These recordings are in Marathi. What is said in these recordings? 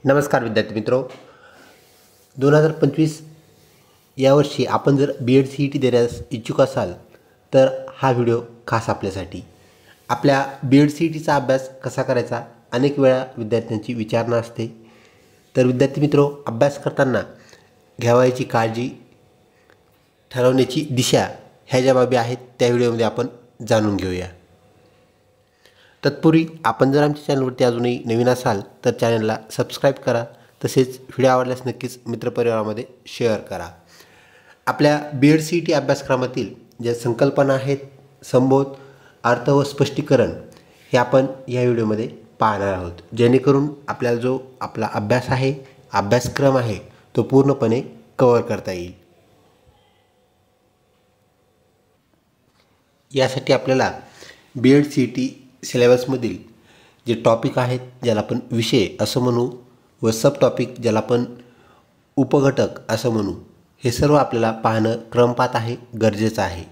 नमस्कार विद्यार्थी मित्रो, 2025 यावर्षी आपण जर BEd देण्यास इच्छुक असाल तर हा व्हिडिओ खास आपल्यासाठी. आपल्या BEdचा अभ्यास कसा करायचा अनेक वेळा विद्यार्थ्यांची विचारणा असते. तर विद्यार्थी मित्रो, अभ्यास करताना घ्यावयाची काळजी, ठरवण्याची दिशा ह्या ज्या बाबी आहेत त्या व्हिडिओमध्ये आपण जाणून घेऊया. तत्पूर्वी आपण जर आमच्या चॅनलवरती अजूनही नवीन असाल तर चॅनलला सबस्क्राईब करा. तसेच व्हिडिओ आवडल्यास नक्कीच मित्रपरिवारामध्ये शेअर करा. आपल्या BEd अभ्यासक्रमातील ज्या संकल्पना आहेत, संबोध, अर्थ व स्पष्टीकरण हे आपण या व्हिडिओमध्ये पाहणार आहोत, जेणेकरून आपल्याला जो आपला अभ्यास आहे, अभ्यासक्रम आहे तो पूर्णपणे कव्हर करता येईल. यासाठी आपल्याला BEd सिलेबसमधील जे टॉपिक आहेत, ज्याला आपण विषय असं म्हणू व सब टॉपिक ज्याला आपण उपघटक असं म्हणू, हे सर्व आपल्याला पाहणं क्रमपात आहे, गरजेचं आहे.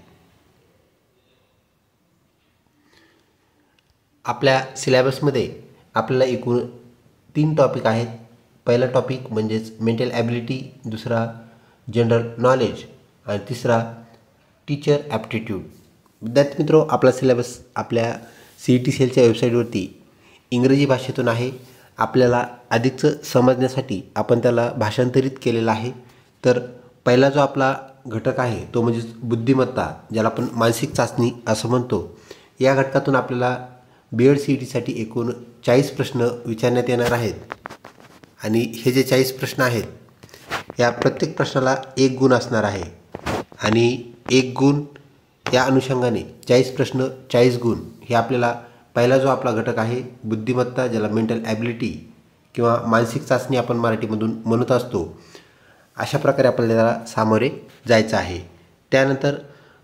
आपल्या सिलेबसमध्ये आपल्याला एकूण 3 टॉपिक आहेत. पहिला टॉपिक म्हणजेच मेंटल ॲबिलिटी, दुसरा जनरल नॉलेज आणि तिसरा टीचर ॲप्टिट्यूड. विद्यार्थी मित्रो, आपला सिलेबस आपल्या CET सेलच्या वेबसाईटवरती इंग्रजी भाषेतून आहे. आपल्याला अधिकचं समजण्यासाठी आपण त्याला भाषांतरित केलेलं आहे. तर पहिला जो आपला घटक आहे तो म्हणजेच बुद्धिमत्ता, ज्याला आपण मानसिक चाचणी असं म्हणतो. या घटकातून आपल्याला BEdसाठी एकूण 40 प्रश्न विचारण्यात येणार आहेत आणि हे जे 40 प्रश्न आहेत या प्रत्येक प्रश्नाला 1 गुण असणार आहे आणि 1 गुण या अनुषंगाने 40 प्रश्न 40 गुण हे आपल्याला पहिला जो आपला घटक आहे बुद्धिमत्ता, ज्याला मेंटल ॲबिलिटी किंवा मानसिक चाचणी आपण मराठीमधून म्हणत असतो, अशा प्रकारे आपल्याला त्याला सामोरे जायचं आहे. त्यानंतर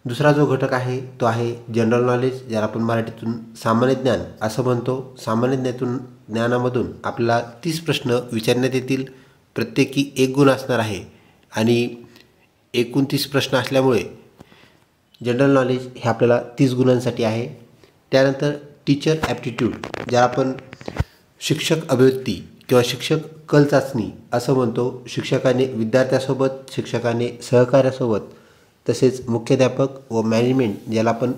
दुसरा जो घटक आहे तो आहे जनरल नॉलेज, ज्याला आपण मराठीतून सामान्य ज्ञान असं म्हणतो. सामान्य ज्ञानामधून आपल्याला 30 प्रश्न विचारण्यात येतील, प्रत्येकी 1 गुण असणार आहे आणि एकूण 30 प्रश्न असल्यामुळे जनरल नॉलेज हे आपल्याला 30 गुणांसाठी आहे. त्यानंतर टीचर ॲप्टिट्यूड, ज्याला आपण शिक्षक अभिव्यक्ती किंवा शिक्षक कल चाचणी असं म्हणतो. शिक्षकाने विद्यार्थ्यासोबत, शिक्षकाने सहकार्यासोबत, तसेच मुख्याध्यापक व मॅनेजमेंट, ज्याला आपण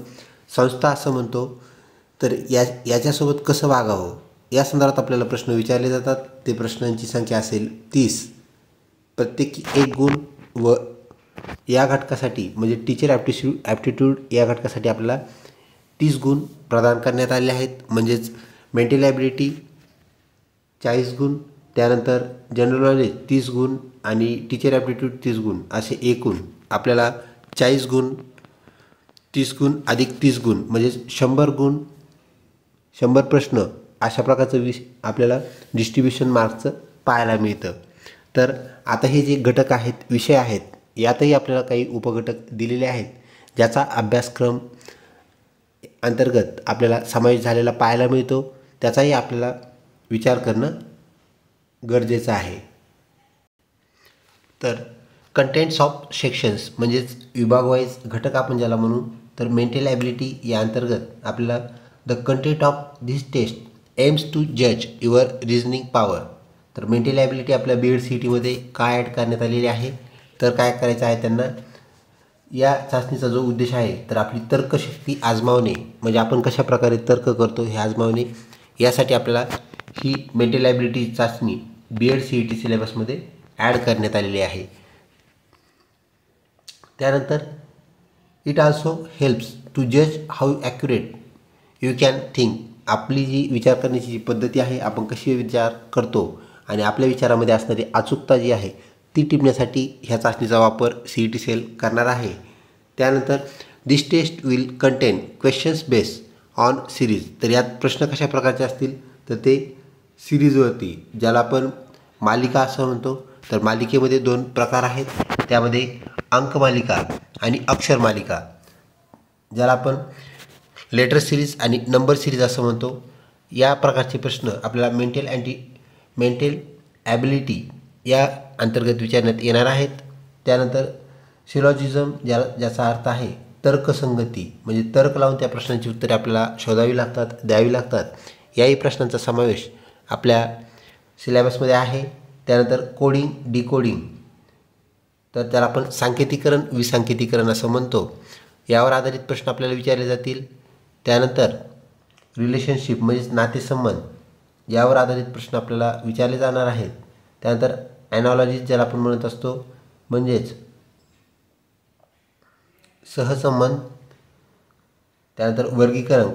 संस्था असं म्हणतो, तर याच्यासोबत कसं वागावं या संदर्भात आपल्याला प्रश्न विचारले जातात. ते प्रश्नांची संख्या असेल 30, प्रत्येकी 1 गुण. व या घटकासाठी म्हणजे टीचर ॲप्टिट्यूड या घटकासाठी आपल्याला 30 गुण प्रदान करण्यात आले आहेत. म्हणजेच मेंटल ॲबिलिटी 40 गुण, त्यानंतर जनरल नॉलेज 30 गुण आणि टीचर ॲप्टिट्यूड 30 गुण, असे एकूण आपल्याला 40 गुण, 30 गुण अधिक 30 गुण म्हणजेच 100 गुण, 100 प्रश्न अशा प्रकारचं आपल्याला डिस्ट्रीब्युशन मार्क्सचं पाहायला मिळतं. तर आता हे जे घटक आहेत, विषय आहेत, यातही आपल्याला काही उपघटक दिलेले आहेत, ज्याचा अभ्यासक्रम अंतर्गत आपल्याला समावेश झालेला पाहायला मिळतो. त्याचाही आपल्याला विचार करणं गरजेचं आहे. तर कंटेंट्स ऑफ सेक्शन्स म्हणजेच विभागवाईज घटक आपण ज्याला म्हणू, तर मेंटल ॲबिलिटी या अंतर्गत आपल्याला the content of this test aims to जज युअर रिझनिंग पॉवर. तर मेंटल ॲबिलिटी आपल्या BEdमध्ये काय ॲड करण्यात आलेली आहे, तर काय करायचं आहे त्यांना, या चाचणीचा जो उद्देश आहे तर आपली तर्कशक्ती आजमावणे, म्हणजे आपण कशा प्रकारे तर्क करतो हे आजमावणे. यासाठी आपल्याला ही मेंटल ॲबिलिटी चाचणी BEd सिलेबसमध्ये ॲड करण्यात आलेली आहे. त्यानंतर इट ऑल्सो हेल्प्स टू जज how accurate you can think. आपली जी विचार करण्याची जी पद्धती आहे, आपण कशी विचार करतो आणि आपल्या विचारामध्ये असणारी अचूकता जी आहे ती टिपण्यासाठी ह्या चाचणीचा वापर CET सेल करणार आहे. त्यानंतर this test will contain questions based on series. तर यात प्रश्न कशा प्रकारचे असतील, तर ते सिरीजवरती, ज्याला आपण मालिका असं म्हणतो. तर मालिकेमध्ये 2 प्रकार आहेत, त्यामध्ये अंकमालिका आणि अक्षर मालिका, ज्याला आपण लेटर सिरीज आणि नंबर सिरीज असं म्हणतो. या प्रकारचे प्रश्न आपल्याला मेंटल ॲबिलिटी या अंतर्गत विचारण्यात येणार आहेत. त्यानंतर सिलॉजिझम, ज्याचा अर्थ आहे तर्कसंगती, म्हणजे तर्क लावून त्या प्रश्नांची उत्तरे आपल्याला शोधावी लागतात, द्यावी लागतात. याही प्रश्नांचा समावेश आपल्या सिलेबसमध्ये आहे. त्यानंतर कोडिंग डिकोडिंग, तर त्याला आपण सांकेतीकरण विसंकेतीकरण असं म्हणतो, यावर आधारित प्रश्न आपल्याला विचारले जातील. त्यानंतर रिलेशनशिप म्हणजेच नातेसंबंध, यावर आधारित प्रश्न आपल्याला विचारले जाणार आहेत. त्यानंतर ॲनॉलॉजीज ज्याला आपण म्हणत असतो म्हणजेच सहसंबंध. त्यानंतर वर्गीकरण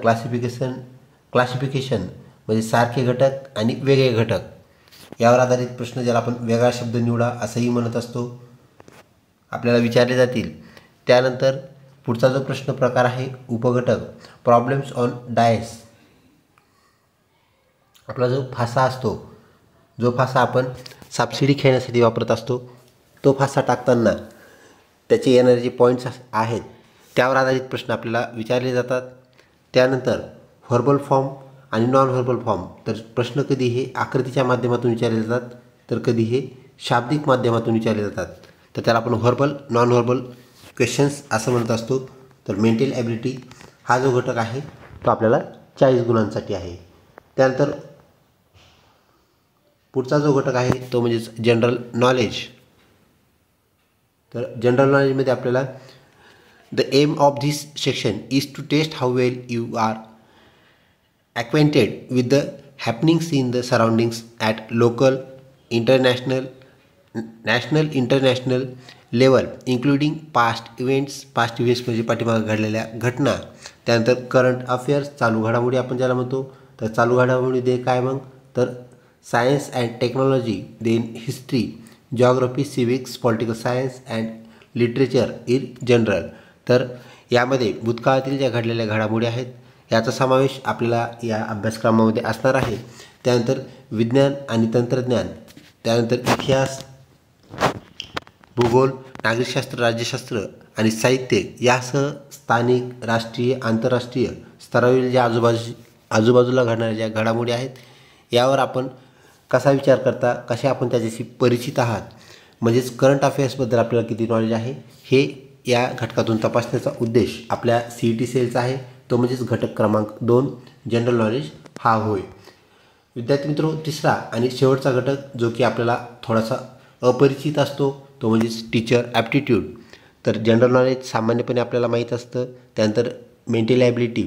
क्लासिफिकेशन म्हणजे सारखे घटक आणि वेगळे घटक, यावर आधारित प्रश्न ज्याला आपण वेगळा शब्द निवडा असंही म्हणत असतो, आपल्याला विचारले जातील. त्यानंतर पुढचा जो प्रश्न प्रकार आहे उपघटक, प्रॉब्लेम्स ऑन डायस. आपला जो फासा असतो, जो फासा आपण सापशिडी खेळण्यासाठी वापरत असतो, तो फासा टाकताना त्याचे येणारे जे पॉईंट्स आहेत त्यावर आधारित प्रश्न आपल्याला विचारले जातात. त्यानंतर व्हर्बल फॉर्म आणि नॉन व्हर्बल फॉर्म, तर प्रश्न कधी हे आकृतीच्या माध्यमातून विचारले जातात तर कधी हे शाब्दिक माध्यमातून विचारले जातात. तर त्याला आपण व्हर्बल नॉन व्हर्बल क्वेश्चन्स असं म्हणत असतो. तर मेंटल ॲबिलिटी हा जो घटक आहे तो आपल्याला 40 गुणांसाठी आहे. त्यानंतर पुढचा जो घटक आहे तो म्हणजेच जनरल नॉलेज. तर जनरल नॉलेजमध्ये आपल्याला the aim of this section is to test how well you are acquainted with the happenings in the surroundings at local, international, national, international level, including past events म्हणजे पाठीमागे घडलेल्या घटना. त्यानंतर करंट अफेअर्स, चालू घडामोडी आपण ज्याला म्हणतो. तर चालू घडामोडी काय मग, तर science and technology, then history, geography, civics, political science and literature in general. तर यामध्ये भूतकाळातील ज्या घडलेल्या घडामोडी आहेत याचा समावेश आपल्याला या अभ्यासक्रमामध्ये असणार आहे. त्यानंतर विज्ञान आणि तंत्रज्ञान, त्यानंतर इतिहास, भूगोल, नागरिकशास्त्र, राज्यशास्त्र आणि साहित्य यासह स्थानिक, राष्ट्रीय, आंतरराष्ट्रीय स्तरावरील ज्या आजूबाजूला घडणाऱ्या ज्या घडामोडी आहेत यावर आपण कसा विचार करता, कसे आपण त्याच्याशी परिचित आहात, म्हणजेच करंट अफेअर्सबद्दल आपल्याला किती नॉलेज आहे हे या घटकातून तपासण्याचा उद्देश आपल्या CET सेलचा आहे. तो म्हणजेच घटक क्रमांक 2 जनरल नॉलेज हा होय. विद्यार्थी मित्रो, तिसरा आणि शेवटचा घटक जो की आपल्याला थोडासा अपरिचित असतो तो म्हणजेच टीचर ॲप्टिट्यूड. तर जनरल नॉलेज सामान्यपणे आपल्याला माहीत असतं. त्यानंतर मेंटल ॲबिलिटी,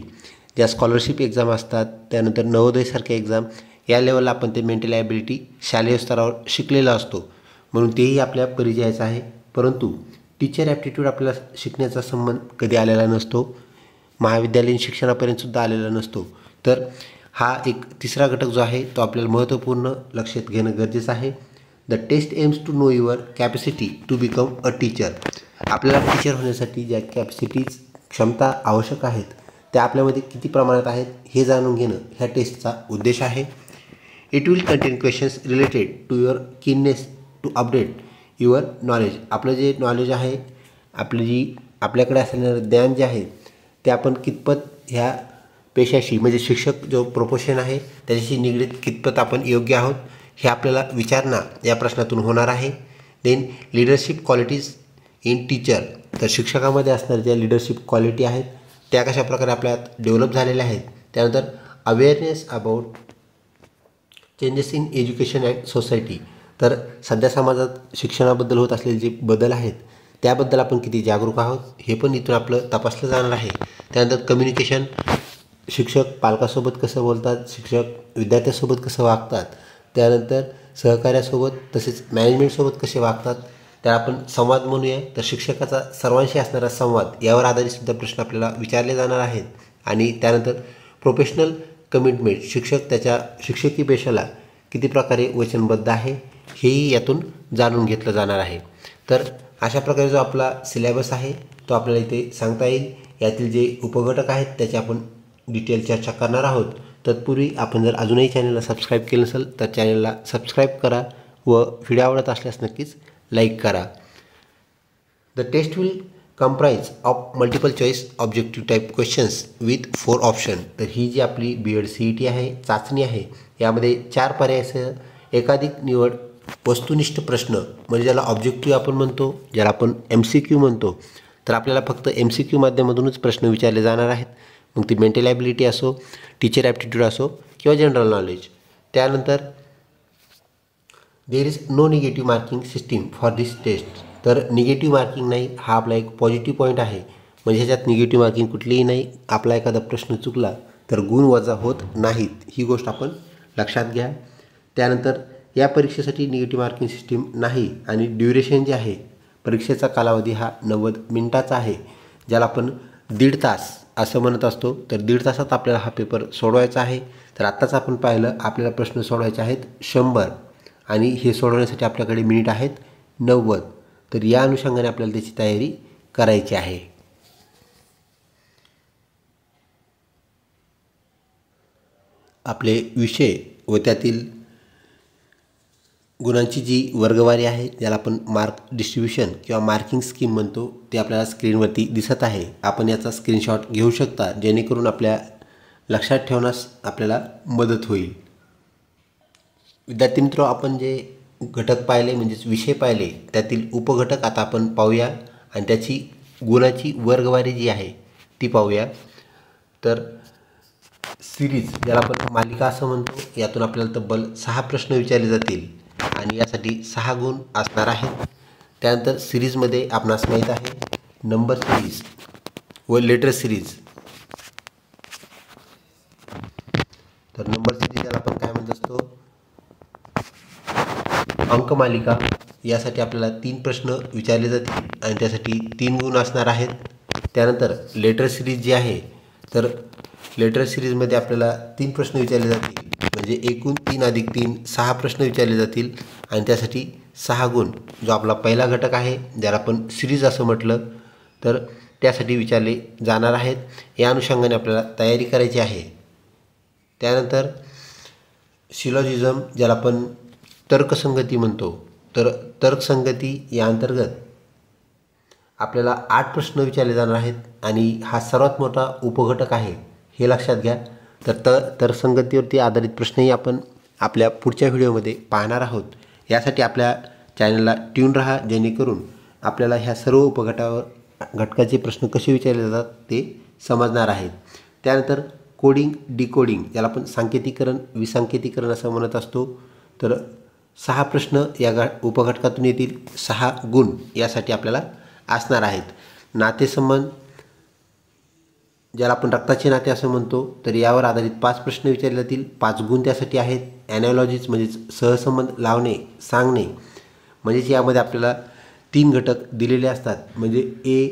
ज्या स्कॉलरशिप एक्झाम असतात, त्यानंतर नवोदयसारख्या एक्झाम, या लेवलला आपण ते मेंटल ॲबिलिटी शालेय स्तरावर शिकलेला असतो म्हणून तेही आपल्या परिचयाचं आहे. परंतु टीचर ॲप्टिट्यूड आपल्याला शिकण्याचा संबंध कधी आलेला नसतो, महाविद्यालयीन शिक्षणापर्यंतसुद्धा आलेला नसतो. तर हा एक तिसरा घटक जो आहे तो आपल्याला महत्त्वपूर्ण लक्षात घेणं गरजेचं आहे. The test aims to know your capacity to become a teacher. आपल्याला टीचर होण्यासाठी ज्या कॅपॅसिटीज क्षमता आवश्यक आहेत त्या आपल्यामध्ये किती प्रमाणात आहेत हे जाणून घेणं ह्या टेस्टचा उद्देश आहे. It will contain questions related to your keenness to update your knowledge. आपलं जे नॉलेज आहे, आपल्याकडे असलेलं ज्ञान जे आहे ते आपण कितपत ह्या पेशाशी म्हणजे शिक्षक जो प्रोफेशन आहे त्याच्याशी निगडीत कितपत आपण योग्य आहोत हे आपल्याला विचारणा या प्रश्नातून होणार आहे. Then leadership qualities in teacher. तर शिक्षकामध्ये असणाऱ्या ज्या लिडरशिप क्वालिटी आहेत त्या कशा प्रकारे आपल्यात डेव्हलप झालेल्या आहेत. त्यानंतर awareness about changes in education and society. तर सध्या समाजात शिक्षणाबद्दल होत असलेले जे बदल आहेत त्याबद्दल आपण किती जागरूक आहोत हे पण इथून आपलं तपासलं जाणार आहे. त्यानंतर कम्युनिकेशन, शिक्षक पालकासोबत कसं बोलतात, शिक्षक विद्यार्थ्यासोबत कसं वागतात, त्यानंतर सहकार्यासोबत तसेच मॅनेजमेंटसोबत कसे वागतात, त्याला आपण संवाद म्हणूया. तर शिक्षकाचा सर्वांशी असणारा संवाद यावर आधारितसुद्धा प्रश्न आपल्याला विचारले जाणार आहेत. आणि त्यानंतर प्रोफेशनल कमिटमेंट, शिक्षक त्याच्या शिक्षकी पेशाला किती प्रकारे वचनबद्ध आहे हेही यातून जाणून घेतलं जाणार आहे. तर अशा प्रकारे जो आपला सिलेबस आहे तो आपल्याला इथे सांगता येईल. यातील जे उपघटक आहेत त्याची आपण डिटेल चर्चा करणार आहोत. तत्पूर्वी आपण जर अजूनही चॅनलला सबस्क्राईब केलं नसेल तर चॅनलला सबस्क्राईब करा व व्हिडिओ आवडत असल्यास नक्कीच लाईक करा. The test will comprise of multiple choice objective type questions with 4 option. तर ही जी आपली BEd CET आहे, चाचणी आहे, यामध्ये 4 पर्यायासह एकाधिक निवड वस्तुनिष्ठ प्रश्न म्हणजे ज्याला ऑब्जेक्टिव्ह आपण म्हणतो, ज्याला आपण MCQ म्हणतो. तर आपल्याला फक्त MCQ माध्यमातूनच प्रश्न विचारले जाणार आहेत. मग ती मेंटल ॲबिलिटी असो, टीचर ॲप्टिट्यूड असो किंवा जनरल नॉलेज. त्यानंतर there is no negative marking system for this test. तर निगेटिव्ह मार्किंग नाही, हा आपला एक पॉझिटिव्ह पॉईंट आहे. म्हणजे ह्याच्यात निगेटिव्ह मार्किंग कुठलीही नाही. आपला एखादा प्रश्न चुकला तर गुण वजा होत नाहीत, ही गोष्ट आपण लक्षात घ्या. त्यानंतर या परीक्षेसाठी निगेटिव्ह मार्किंग सिस्टीम नाही आणि ड्युरेशन जे आहे, परीक्षेचा कालावधी हा 90 मिनिटाचा आहे, ज्याला आपण 1.5 तास असं म्हणत असतो. तर 1.5 तासात आपल्याला हा पेपर सोडवायचा आहे. तर आत्ताच आपण पाहिलं आपल्याला प्रश्न सोडवायचे आहेत 100 आणि हे सोडवण्यासाठी आपल्याकडे मिनिट आहेत 90. तर या अनुषंगाने आपल्याला त्याची तयारी करायची आहे. आपले विषय व त्यातील गुणांची जी वर्गवारी आहे, ज्याला आपण मार्क डिस्ट्रीब्युशन किंवा मार्किंग स्कीम म्हणतो, ते आपल्याला स्क्रीनवरती दिसत आहे. आपण याचा स्क्रीनशॉट घेऊ शकता, जेणेकरून आपल्या लक्षात ठेवण्यास आपल्याला मदत होईल. विद्यार्थी मित्र, आपण जे घटक पाहिले म्हणजेच विषय पाहिले, त्यातील उपघटक आता आपण पाहूया आणि त्याची गुणाची वर्गवारी जी आहे ती पाहूया. तर सिरीज, ज्याला आपण मालिका असं म्हणतो, यातून आपल्याला तब्बल 6 प्रश्न विचारले जातील आणि यासाठी 6 गुण असणार आहेत. त्यानंतर सिरीजमध्ये आपणास माहीत आहे नंबर सिरीज व लेटर सिरीज. तर नंबर सिरीज याला आपण काय म्हणत असतो, अंकमालिका. यासाठी आपल्याला 3 प्रश्न विचारले जातील आणि त्यासाठी 3 गुण असणार आहेत. त्यानंतर लेटर सिरीज जी आहे, तर लेटर सिरीजमध्ये आपल्याला 3 प्रश्न विचारले जातील, म्हणजे एकूण 3 अधिक 3 6 प्रश्न विचारले जातील आणि त्यासाठी 6 गुण. जो आपला पहिला घटक आहे, ज्याला आपण सिरीज असं म्हटलं, तर त्यासाठी विचारले जाणार आहेत. या अनुषंगाने आपल्याला तयारी करायची आहे. त्यानंतर शिलॉजिझम, ज्याला आपण तर्कसंगती म्हणतो, तर तर्कसंगती या अंतर्गत आपल्याला 8 प्रश्न विचारले जाणार आहेत आणि हा सर्वात मोठा उपघटक आहे, हे लक्षात घ्या. तर तर्कसंगतीवरती आधारित प्रश्नही आपण आपल्या पुढच्या व्हिडिओमध्ये पाहणार आहोत. यासाठी आपल्या चॅनलला ट्यून राहा, जेणेकरून आपल्याला ह्या सर्व घटकाचे प्रश्न कसे विचारले जातात ते समजणार आहेत. त्यानंतर कोडिंग डिकोडिंग, ज्याला आपण सांकेतीकरण विसंकेतीकरण असं म्हणत असतो, तर 6 प्रश्न या उपघटकातून येतील. 6 गुण यासाठी आपल्याला असणार आहेत. नातेसंबंध, ज्याला आपण रक्ताचे नाते असं म्हणतो, तर यावर आधारित 5 प्रश्न विचारले जातील. 5 गुण त्यासाठी आहेत. ॲनॉलॉजीज म्हणजेच सहसंबंध लावणे सांगणे, म्हणजेच यामध्ये आपल्याला 3 घटक दिलेले असतात. म्हणजे ए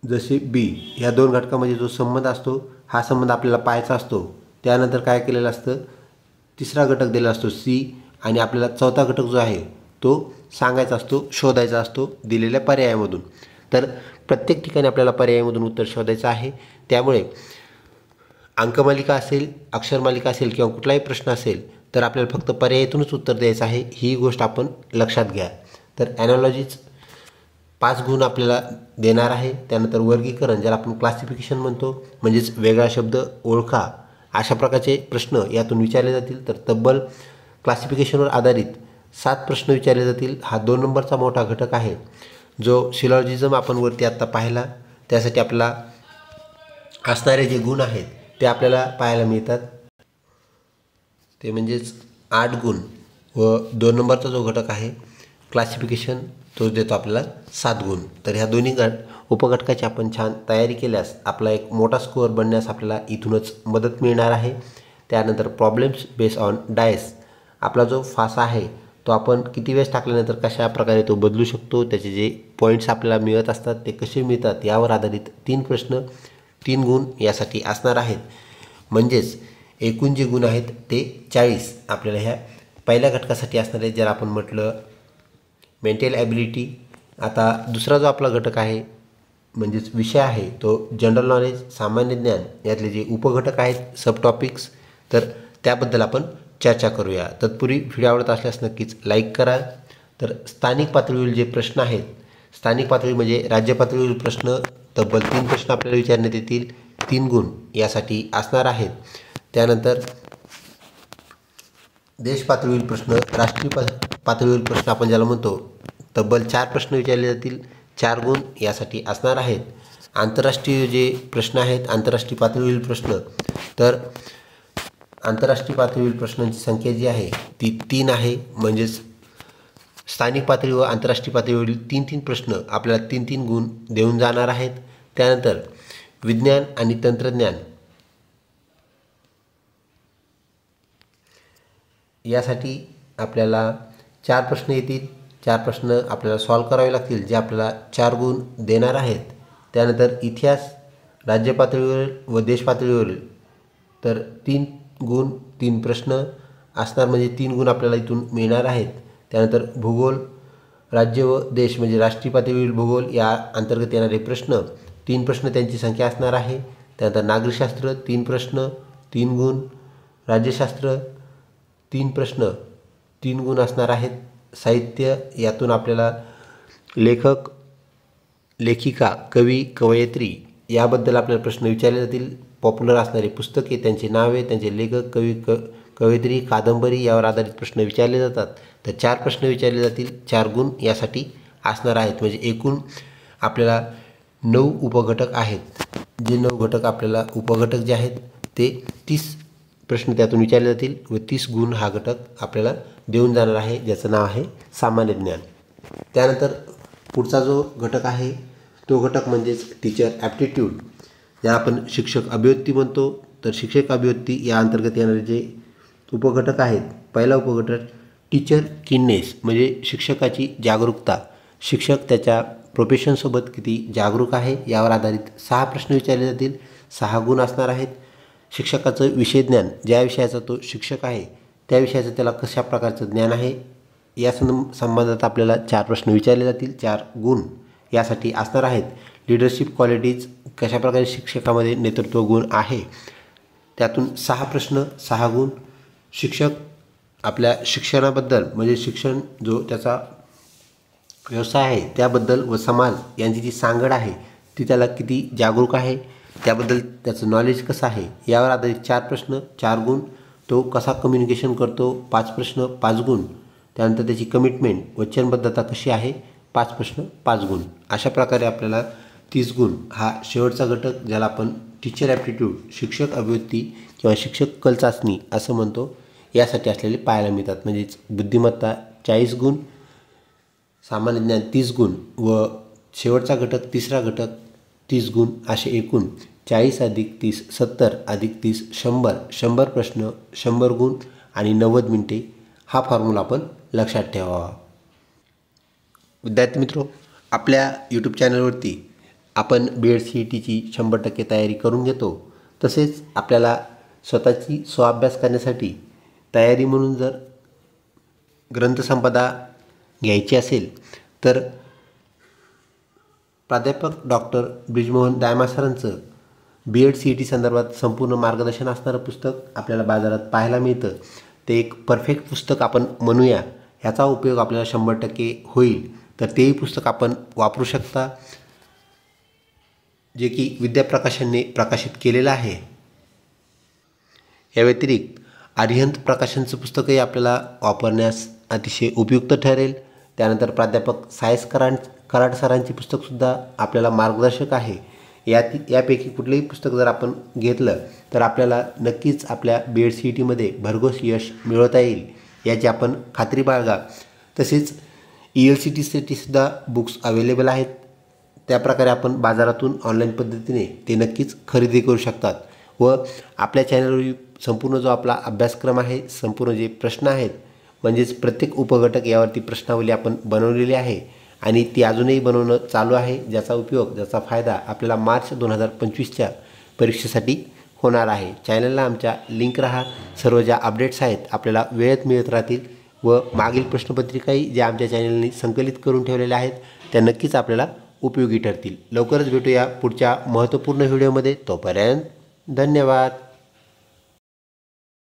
जसे बी, ह्या 2 घटकामध्ये जो संबंध असतो, हा संबंध आपल्याला पाहायचा असतो. त्यानंतर काय केलेलं असतं, तिसरा घटक दिलेला असतो सी, आणि आपल्याला चौथा घटक जो आहे तो सांगायचा असतो, शोधायचा असतो दिलेल्या पर्यायामधून. तर प्रत्येक ठिकाणी आपल्याला पर्यायामधून उत्तर शोधायचं आहे. त्यामुळे अंकमालिका असेल, अक्षरमालिका असेल किंवा कुठलाही प्रश्न असेल, तर आपल्याला फक्त पर्यायातूनच उत्तर द्यायचं आहे, ही गोष्ट आपण लक्षात घ्या. तर ॲनॉलॉजीज 5 गुण आपल्याला देणार आहे. त्यानंतर वर्गीकरण, ज्याला आपण क्लासिफिकेशन म्हणतो, म्हणजेच वेगळा शब्द ओळखा, अशा प्रकारचे प्रश्न यातून विचारले जातील. तर तब्बल क्लासिफिकेशनवर आधारित 7 प्रश्न विचारले जातील. हा 2 नंबरचा मोठा घटक आहे. जो सिलॉजिझम आपण वरती आत्ता पाहिला, त्यासाठी आपल्याला असणारे जे गुण आहेत ते आपल्याला पाहायला मिळतात. ते म्हणजेच 8 गुण, व 2 नंबरचा जो घटक आहे क्लासिफिकेशन, तो देतो आपल्याला 7 गुण. तर ह्या दोन्ही उपघटकाची आपण छान तयारी केल्यास आपला एक मोठा स्कोअर बनण्यास आपल्याला इथूनच मदत मिळणार आहे. त्यानंतर प्रॉब्लेम्स बेस्ड ऑन डायस, आपला जो फासा आहे तो आपण किती वेळेस टाकल्यानंतर कशा प्रकारे तो बदलू शकतो, त्याचे जे पॉईंट्स आपल्याला मिळत असतात ते कसे मिळतात, यावर आधारित 3 प्रश्न 3 गुण यासाठी असणार आहेत. म्हणजेच एकूण जे गुण आहेत ते 40 आपल्याला ह्या पहिल्या घटकासाठी असणार आहेत, ज्याला आपण म्हटलं मेंटल ॲबिलिटी. आता दुसरा जो आपला घटक आहे म्हणजेच विषय आहे तो जनरल नॉलेज, सामान्य ज्ञान, यातले जे उपघटक आहेत सब टॉपिक्स, तर त्याबद्दल आपण चर्चा करूया. तत्पूर्वी व्हिडिओ आवडत असल्यास नक्कीच लाईक करा. तर स्थानिक पातळीवरील जे प्रश्न आहेत, स्थानिक पातळी म्हणजे राज्य पातळीवरील प्रश्न, तब्बल 3 प्रश्न आपल्याला विचारण्यात येतील. 3 गुण यासाठी असणार आहेत. त्यानंतर देश पातळीवरील प्रश्न, राष्ट्रीय पातळीवरील प्रश्न आपण ज्याला म्हणतो, तब्बल 4 प्रश्न विचारले जातील. 4 गुण यासाठी असणार आहेत. आंतरराष्ट्रीय जे प्रश्न आहेत, आंतरराष्ट्रीय पातळीवरील प्रश्न, तर आंतरराष्ट्रीय पातळीवरील प्रश्नांची संख्या जी आहे ती 3 आहे. म्हणजेच स्थानिक पातळी व आंतरराष्ट्रीय पातळीवरील 3-3 प्रश्न आपल्याला 3-3 गुण देऊन जाणार आहेत. त्यानंतर विज्ञान आणि तंत्रज्ञान यासाठी आपल्याला 4 प्रश्न येतील. 4 प्रश्न आपल्याला सॉल्व करावे लागतील, जे आपल्याला 4 गुण देणार आहेत. त्यानंतर इतिहास राज्य पातळीवरील व देश पातळीवरील तर 3 गुण 3 प्रश्न असणार, म्हणजे 3 गुण आपल्याला इथून मिळणार आहेत. त्यानंतर भूगोल राज्य व देश म्हणजे राष्ट्रीय पातळीवरील भूगोल या अंतर्गत येणारे प्रश्न 3 प्रश्न त्यांची संख्या असणार आहे. त्यानंतर नागरिकशास्त्र 3 प्रश्न 3 गुण, राज्यशास्त्र 3 प्रश्न 3 गुण असणार आहेत. साहित्य यातून आपल्याला लेखक, लेखिका, कवी, कवयित्री याबद्दल आपल्याला प्रश्न विचारले जातील. पॉप्युलर असणारे पुस्तके, त्यांचे नावे, त्यांचे लेखक, कवी, कवयित्री, कादंबरी यावर आधारित प्रश्न विचारले जातात. तर 4 प्रश्न विचारले जातील. 4 गुण यासाठी असणार आहेत. म्हणजे एकूण आपल्याला 9 उपघटक आहेत. जे 9 घटक आपल्याला उपघटक जे आहेत ते 30 प्रश्न त्यातून विचारले जातील व 30 गुण हा घटक आपल्याला देऊन जाणार आहे, ज्याचं नाव आहे सामान्य ज्ञान. त्यानंतर पुढचा जो घटक आहे तो घटक म्हणजेच टीचर ॲप्टिट्यूड, ज्याला आपण शिक्षक अभिव्यक्ती म्हणतो. तर शिक्षक अभिव्यक्ती या अंतर्गत येणारे जे उपघटक आहेत, पहिला उपघटक टीचर किननेस म्हणजे शिक्षकाची जागरूकता. शिक्षक त्याच्या प्रोफेशनसोबत किती जागरूक आहे यावर आधारित 6 प्रश्न विचारले जातील. 6 गुण असणार आहेत. शिक्षकाचं विषय ज्ञान, ज्या विषयाचा तो शिक्षक आहे त्या विषयाचं त्याला कशा प्रकारचं ज्ञान आहे या संबंधात आपल्याला 4 प्रश्न विचारले जातील. 4 गुण यासाठी असणार आहेत. लिडरशिप क्वालिटीज, कशाप्रकारे शिक्षकामध्ये नेतृत्व गुण आहे, त्यातून 6 प्रश्न 6 गुण. शिक्षक आपल्या शिक्षणाबद्दल म्हणजे शिक्षण जो त्याचा व्यवसाय आहे त्याबद्दल व समाज यांची जी सांगड आहे ती त्याला किती जागरूक आहे, त्याबद्दल त्याचं नॉलेज कसं आहे यावर आधारित 4 प्रश्न 4 गुण. तो कसा कम्युनिकेशन करतो 5 प्रश्न 5 गुण. त्यानंतर त्याची कमिटमेंट, वचनबद्धता कशी आहे 5 प्रश्न 5 गुण. अशा प्रकारे आपल्याला 30 गुण हा शेवटचा घटक, ज्याला आपण टीचर ॲप्टिट्यूड, शिक्षक अभिव्यक्ती किंवा शिक्षक कल चाचणी असं म्हणतो, यासाठी असलेले पाहायला मिळतात. म्हणजेच बुद्धिमत्ता 40 गुण, सामान्य ज्ञान 30 गुण व शेवटचा घटक तिसरा घटक 30 गुण. असे एकूण 40 अधिक 30 70 अधिक 30 100. 100 प्रश्न 100 गुण आणि 90 मिनिटे हा फॉर्म्युला आपण लक्षात ठेवावा. विद्यार्थी मित्रो, आपल्या यूट्यूब चॅनलवरती आपण BEd CETची 100% तयारी करून घेतो. तसेच आपल्याला स्वतःची स्वअभ्यास करण्यासाठी तयारी म्हणून जर ग्रंथसंपदा घ्यायची असेल तर प्राध्यापक डॉक्टर ब्रिजमोहन दायमा सरांचं BEd CET संदर्भात संपूर्ण मार्गदर्शन असणारं पुस्तक आपल्याला बाजारात पाहायला मिळतं. ते एक परफेक्ट पुस्तक आपण म्हणूया. ह्याचा उपयोग आपल्याला 100% होईल. तर तेही पुस्तक आपण वापरू शकता, जे की विद्याप्रकाशनने प्रकाशित केलेलं आहे. या व्यतिरिक्त अरिहंत प्रकाशनचं पुस्तकही आपल्याला वापरण्यास अतिशय उपयुक्त ठरेल. त्यानंतर प्राध्यापक सायस कराड सरांची पुस्तकसुद्धा आपल्याला मार्गदर्शक आहे. यापैकी कुठलेही पुस्तक जर आपण घेतलं तर आपल्याला नक्कीच आपल्या BEd CETमध्ये भरघोस यश मिळवता येईल, याची आपण खात्री बाळगा. तसेच ELCT सुद्धा बुक्स अवेलेबल आहेत. त्याप्रकारे आपण बाजारातून ऑनलाईन पद्धतीने ते नक्कीच खरेदी करू शकतात. व आपल्या चॅनलवर संपूर्ण जो आपला अभ्यासक्रम आहे, संपूर्ण जे प्रश्न आहेत, म्हणजेच प्रत्येक उपघटक यावरती प्रश्नावली आपण बनवलेली आहे आणि ती अजूनही बनवणं चालू आहे, ज्याचा उपयोग, ज्याचा फायदा आपल्याला मार्च 2025च्या परीक्षेसाठी होणार आहे. चॅनलला आमच्या लिंक राहा. सर्व ज्या अपडेट्स आहेत आपल्याला वेळेत मिळत राहतील व मागील प्रश्नपत्रिकाही ज्या आमच्या चॅनलने संकलित करून ठेवलेल्या आहेत त्या नक्कीच आपल्याला उपयोगी ठरतील. लवकरच भेटूया पुढच्या महत्त्वपूर्ण व्हिडिओमध्ये. तोपर्यंत धन्यवाद.